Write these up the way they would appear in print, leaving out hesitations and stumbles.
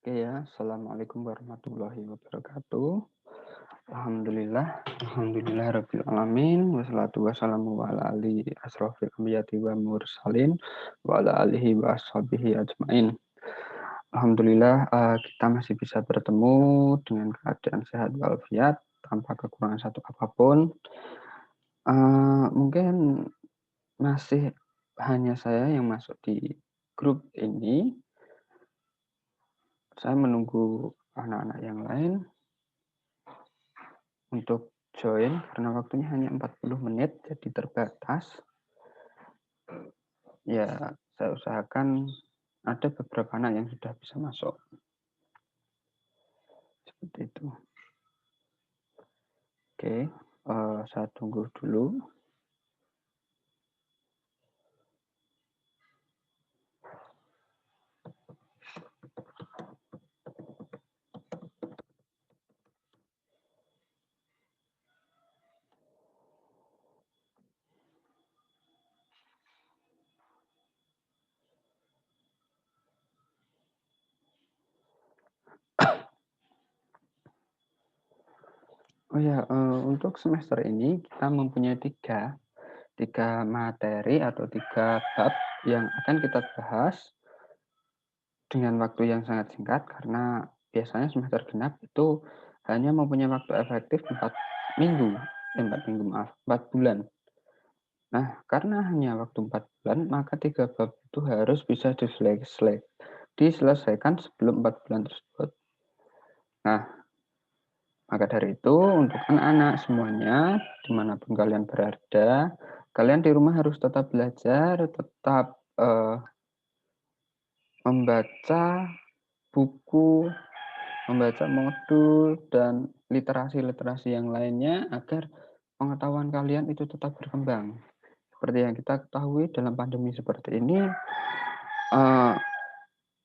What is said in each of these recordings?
Oke ya, Assalamualaikum warahmatullahi wabarakatuh. Alhamdulillah alamin, wassalatu wassalamu ala ali asrofil anbiyati wa mursalin, wa ala alihi wa ashabihi ajmain. Alhamdulillah kita masih bisa bertemu dengan keadaan sehat walafiat, tanpa kekurangan satu apapun. Mungkin masih hanya saya yang masuk di grup ini. Saya menunggu anak-anak yang lain untuk join karena waktunya hanya 40 menit, jadi terbatas. Ya, saya usahakan ada beberapa anak yang sudah bisa masuk. Seperti itu. Oke, saya tunggu dulu. Oh ya, untuk semester ini kita mempunyai tiga materi atau 3 bab yang akan kita bahas dengan waktu yang sangat singkat karena biasanya semester genap itu hanya mempunyai waktu efektif 4 minggu, 4 minggu maaf, 4 bulan. Nah, karena hanya waktu 4 bulan, maka 3 bab itu harus bisa diselesaikan sebelum 4 bulan tersebut. Nah, maka dari itu untuk anak-anak semuanya, dimanapun kalian berada, kalian di rumah harus tetap belajar, tetap membaca buku, membaca modul, dan literasi-literasi yang lainnya agar pengetahuan kalian itu tetap berkembang. Seperti yang kita ketahui dalam pandemi seperti ini,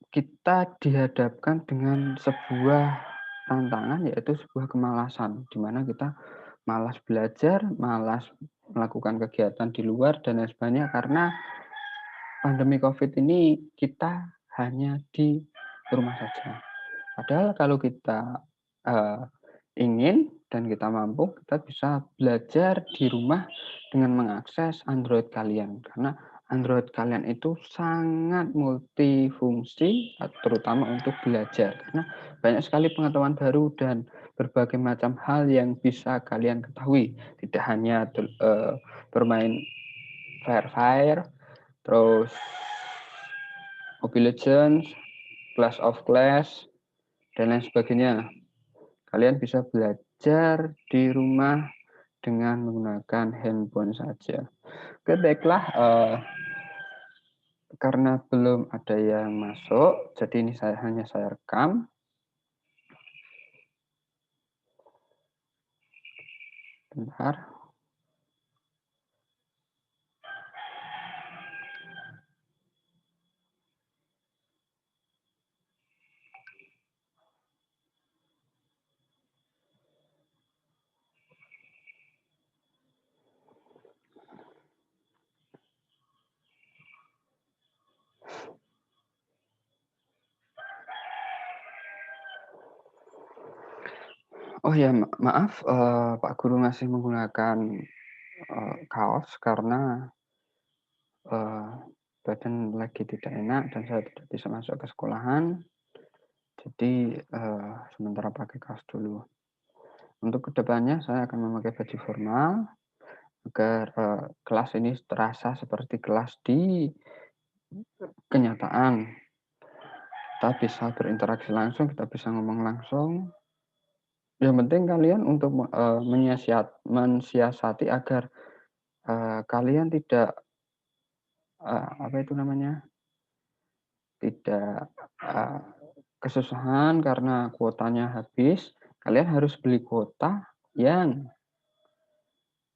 kita dihadapkan dengan sebuah tantangan, yaitu sebuah kemalasan, di mana kita malas belajar, malas melakukan kegiatan di luar, dan lain sebagainya, karena pandemi COVID ini kita hanya di rumah saja. Padahal kalau kita ingin dan kita mampu, kita bisa belajar di rumah dengan mengakses Android kalian. Karena Android kalian itu sangat multifungsi, terutama untuk belajar. Karena banyak sekali pengetahuan baru dan berbagai macam hal yang bisa kalian ketahui. Tidak hanya bermain Free Fire, terus Mobile Legends, Clash of Clans, dan lain sebagainya. Kalian bisa belajar di rumah dengan menggunakan handphone saja. Oke, baiklah, karena belum ada yang masuk, jadi ini hanya saya rekam. Bentar. Oh ya, maaf, Pak Guru masih menggunakan kaos karena badan lagi tidak enak dan saya tidak bisa masuk ke sekolahan. Jadi sementara pakai kaos dulu. Untuk kedepannya saya akan memakai baju formal agar kelas ini terasa seperti kelas di kenyataan. Kita bisa berinteraksi langsung, kita bisa ngomong langsung. Yang penting kalian untuk mensiasati agar kalian tidak apa itu namanya, tidak kesusahan karena kuotanya habis. Kalian harus beli yang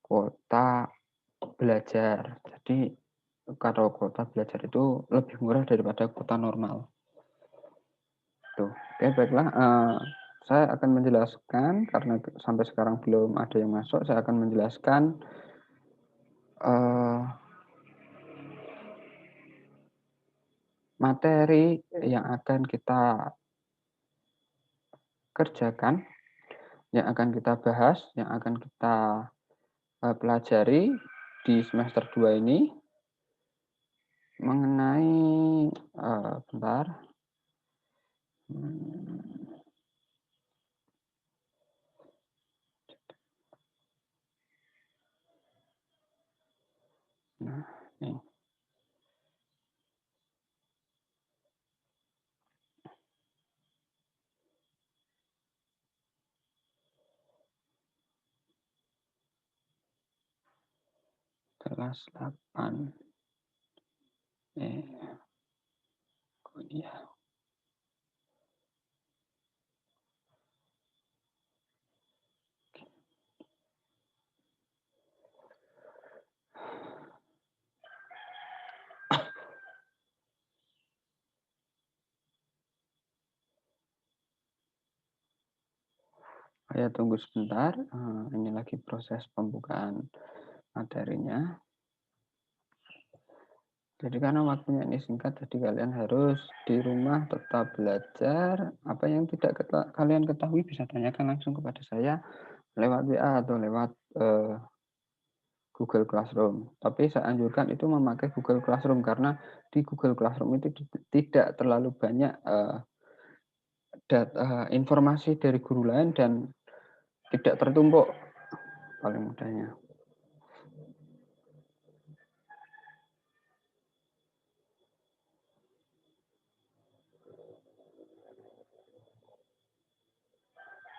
kuota belajar. Jadi kalau kuota belajar itu lebih murah daripada kuota normal. Tuh, oke, baiklah. Saya akan menjelaskan karena sampai sekarang belum ada yang masuk. Saya akan menjelaskan materi yang akan kita kerjakan, yang akan kita bahas, yang akan kita, pelajari di semester 2 ini mengenai, bentar, mmm, nah, nih, kelas 8, eh, kuliah. Saya tunggu sebentar, ini lagi proses pembukaan materinya. Jadi karena waktunya ini singkat, jadi kalian harus di rumah tetap belajar. Apa yang tidak kalian ketahui bisa tanyakan langsung kepada saya lewat WA atau lewat Google Classroom. Tapi saya anjurkan itu memakai Google Classroom karena di Google Classroom itu tidak terlalu banyak informasi dari guru lain dan tidak tertumpuk paling mudahnya.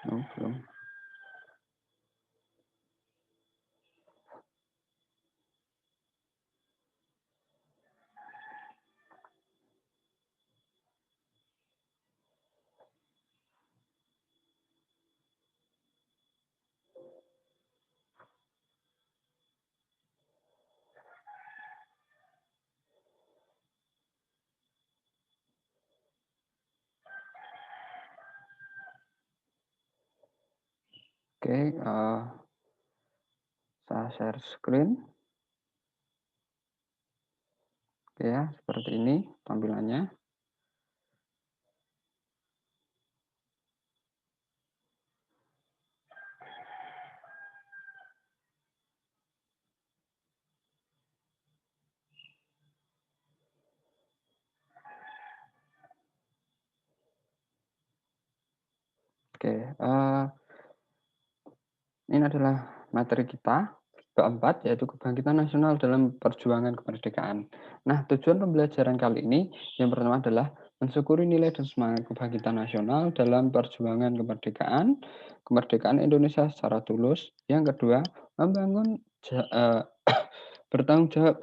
Oh, belum. Oke, saya share screen. Oke ya, seperti ini tampilannya. Oke, ini adalah materi kita keempat, yaitu kebangkitan nasional dalam perjuangan kemerdekaan. Nah, tujuan pembelajaran kali ini yang pertama adalah mensyukuri nilai dan semangat kebangkitan nasional dalam perjuangan kemerdekaan, kemerdekaan Indonesia secara tulus. Yang kedua, membangun bertanggung jawab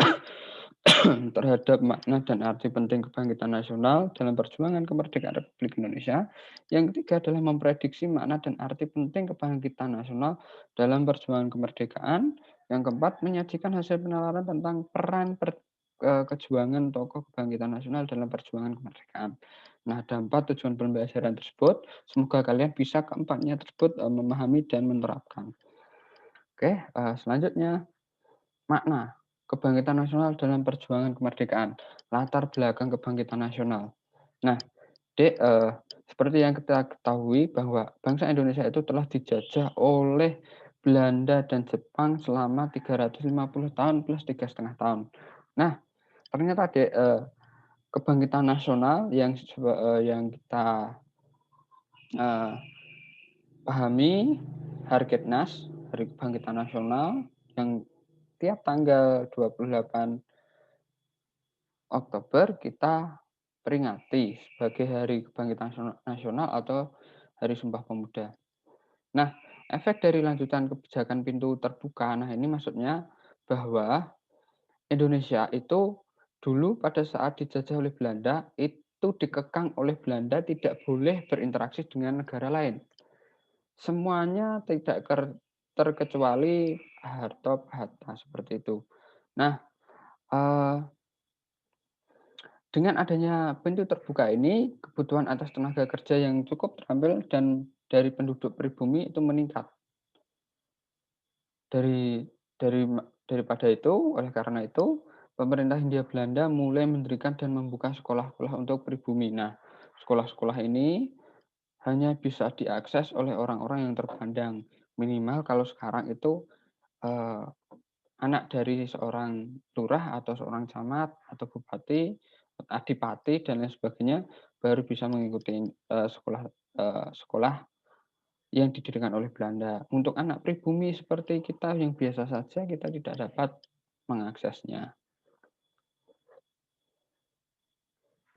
terhadap makna dan arti penting kebangkitan nasional dalam perjuangan kemerdekaan Republik Indonesia. Yang ketiga adalah memprediksi makna dan arti penting kebangkitan nasional dalam perjuangan kemerdekaan. Yang keempat, menyajikan hasil penalaran tentang peran kejuangan tokoh kebangkitan nasional dalam perjuangan kemerdekaan. Nah, ada 4 tujuan pembelajaran tersebut. Semoga kalian bisa keempatnya tersebut memahami dan menerapkan. Oke, selanjutnya makna kebangkitan nasional dalam perjuangan kemerdekaan, latar belakang kebangkitan nasional. Nah, Dek, seperti yang kita ketahui bahwa bangsa Indonesia itu telah dijajah oleh Belanda dan Jepang selama 350 tahun plus 3,5 tahun. Nah, ternyata Dek, kebangkitan nasional yang kita pahami Harkitnas, Hari Kebangkitan Nasional, yang tiap tanggal 28 Oktober kita peringati sebagai Hari Kebangkitan Nasional atau Hari Sumpah Pemuda. Nah, efek dari lanjutan kebijakan pintu terbuka, nah ini maksudnya bahwa Indonesia itu dulu pada saat dijajah oleh Belanda, itu dikekang oleh Belanda tidak boleh berinteraksi dengan negara lain. Semuanya tidak terkecuali harta seperti itu. Nah, dengan adanya pintu terbuka ini, kebutuhan atas tenaga kerja yang cukup terampil dan dari penduduk pribumi itu meningkat. Daripada itu, oleh karena itu, pemerintah Hindia Belanda mulai mendirikan dan membuka sekolah-sekolah untuk pribumi. Nah, sekolah-sekolah ini hanya bisa diakses oleh orang-orang yang terpandang. Minimal kalau sekarang itu, eee, anak dari seorang lurah atau seorang camat atau bupati, adipati dan lain sebagainya baru bisa mengikuti, sekolah yang didirikan oleh Belanda. Untuk anak pribumi seperti kita yang biasa saja, kita tidak dapat mengaksesnya.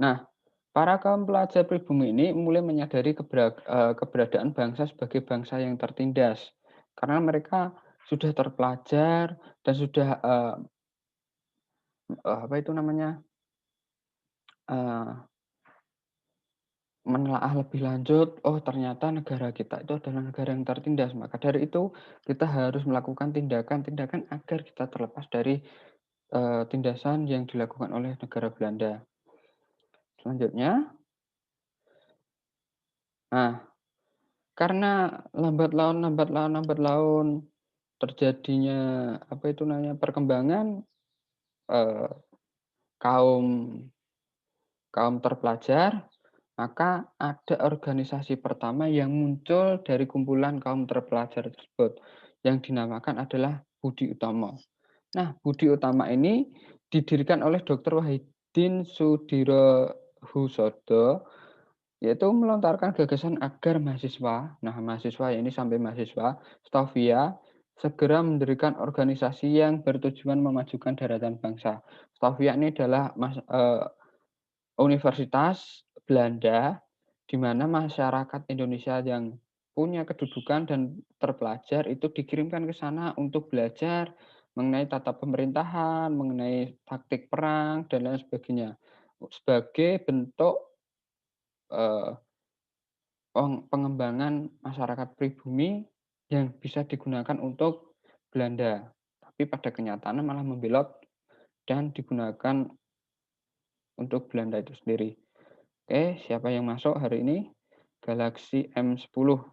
Nah, para kaum pelajar pribumi ini mulai menyadari keberadaan bangsa sebagai bangsa yang tertindas, karena mereka sudah terpelajar dan sudah, apa itu namanya, eee, menelaah lebih lanjut, oh ternyata negara kita itu adalah negara yang tertindas. Maka dari itu kita harus melakukan tindakan-tindakan agar kita terlepas dari, tindasan yang dilakukan oleh negara Belanda. Selanjutnya, nah, karena lambat laun terjadinya, apa itu namanya, perkembangan, eee, kaum kaum terpelajar, maka ada organisasi pertama yang muncul dari kumpulan kaum terpelajar tersebut, yang dinamakan adalah Budi Utomo. Nah, Budi Utama ini didirikan oleh Dr. Wahidin Sudirohusodo, yaitu melontarkan gagasan agar mahasiswa ini sampai mahasiswa, Stovia, segera mendirikan organisasi yang bertujuan memajukan daratan bangsa. Stovia ini adalah universitas Belanda, di mana masyarakat Indonesia yang punya kedudukan dan terpelajar itu dikirimkan ke sana untuk belajar mengenai tata pemerintahan, mengenai taktik perang, dan lain sebagainya. Sebagai bentuk, eee, pengembangan masyarakat pribumi yang bisa digunakan untuk Belanda. Tapi pada kenyataannya malah membelot dan digunakan untuk Belanda itu sendiri. Oke, siapa yang masuk hari ini? Galaxy M10.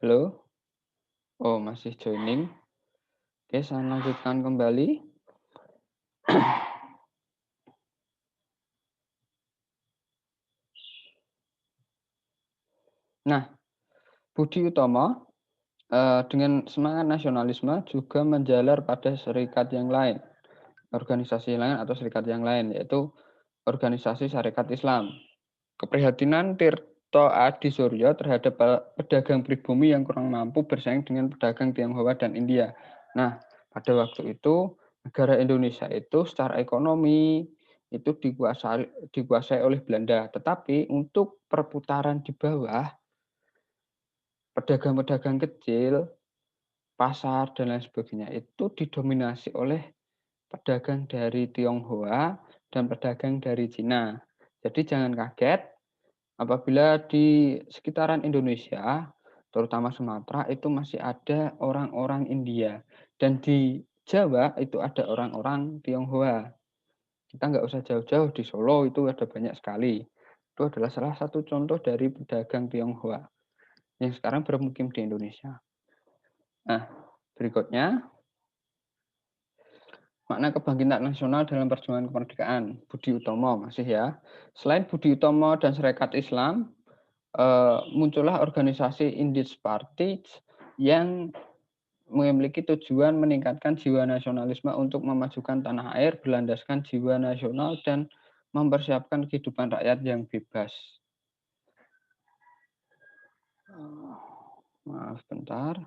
Halo? Oh, masih joining. Oke, saya lanjutkan kembali. Nah, Budi Utomo, dengan semangat nasionalisme juga menjalar pada serikat yang lain, organisasi lain atau serikat yang lain, yaitu organisasi Sarekat Islam. Keprihatinan Tirto Adi Suryo terhadap pedagang pribumi yang kurang mampu bersaing dengan pedagang Tionghoa dan India. Nah, pada waktu itu negara Indonesia itu secara ekonomi itu dikuasai oleh Belanda, tetapi untuk perputaran di bawah, pedagang-pedagang kecil, pasar dan lain sebagainya itu didominasi oleh pedagang dari Tionghoa dan pedagang dari Cina. Jadi jangan kaget apabila di sekitaran Indonesia, terutama Sumatera, itu masih ada orang-orang India, dan di Jawa itu ada orang-orang Tionghoa. Kita nggak usah jauh-jauh, di Solo itu ada banyak sekali. Itu adalah salah satu contoh dari pedagang Tionghoa yang sekarang bermukim di Indonesia. Nah, berikutnya, makna kebangkitan nasional dalam perjuangan kemerdekaan, Budi Utomo masih ya. Selain Budi Utomo dan Sarekat Islam, muncullah organisasi Indies Party yang memiliki tujuan meningkatkan jiwa nasionalisme untuk memajukan tanah air, berlandaskan jiwa nasional, dan mempersiapkan kehidupan rakyat yang bebas. Maaf, bentar.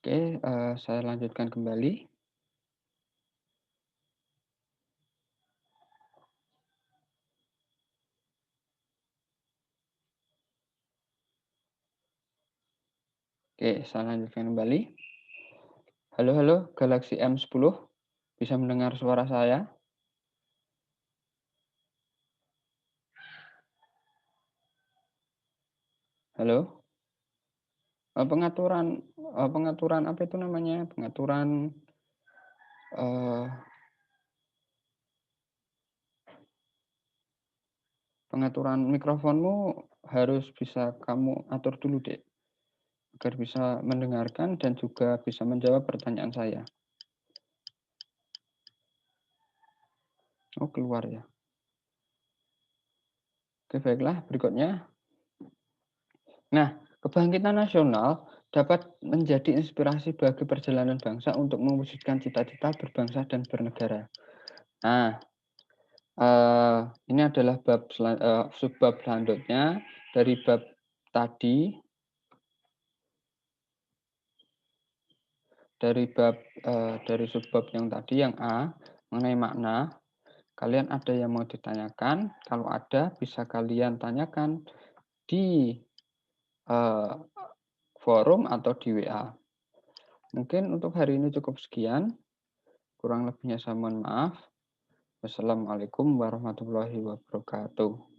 Oke, saya lanjutkan kembali. Oke, saya lanjutkan kembali. Halo halo, Galaxy M10, bisa mendengar suara saya? Halo? Pengaturan, pengaturan apa itu namanya, pengaturan, eee, pengaturan mikrofonmu harus bisa kamu atur dulu, Dek, agar bisa mendengarkan dan juga bisa menjawab pertanyaan saya. Oh, keluar ya. Oke, baiklah, berikutnya. Nah, kebangkitan nasional dapat menjadi inspirasi bagi perjalanan bangsa untuk mewujudkan cita-cita berbangsa dan bernegara. Nah, ini adalah subbab selanjutnya dari bab tadi, dari subbab yang tadi yang A, mengenai makna. Kalian ada yang mau ditanyakan? Kalau ada, bisa kalian tanyakan di, eee, forum atau di WA. Mungkin untuk hari ini cukup sekian, kurang lebihnya saya mohon maaf. Wassalamualaikum warahmatullahi wabarakatuh.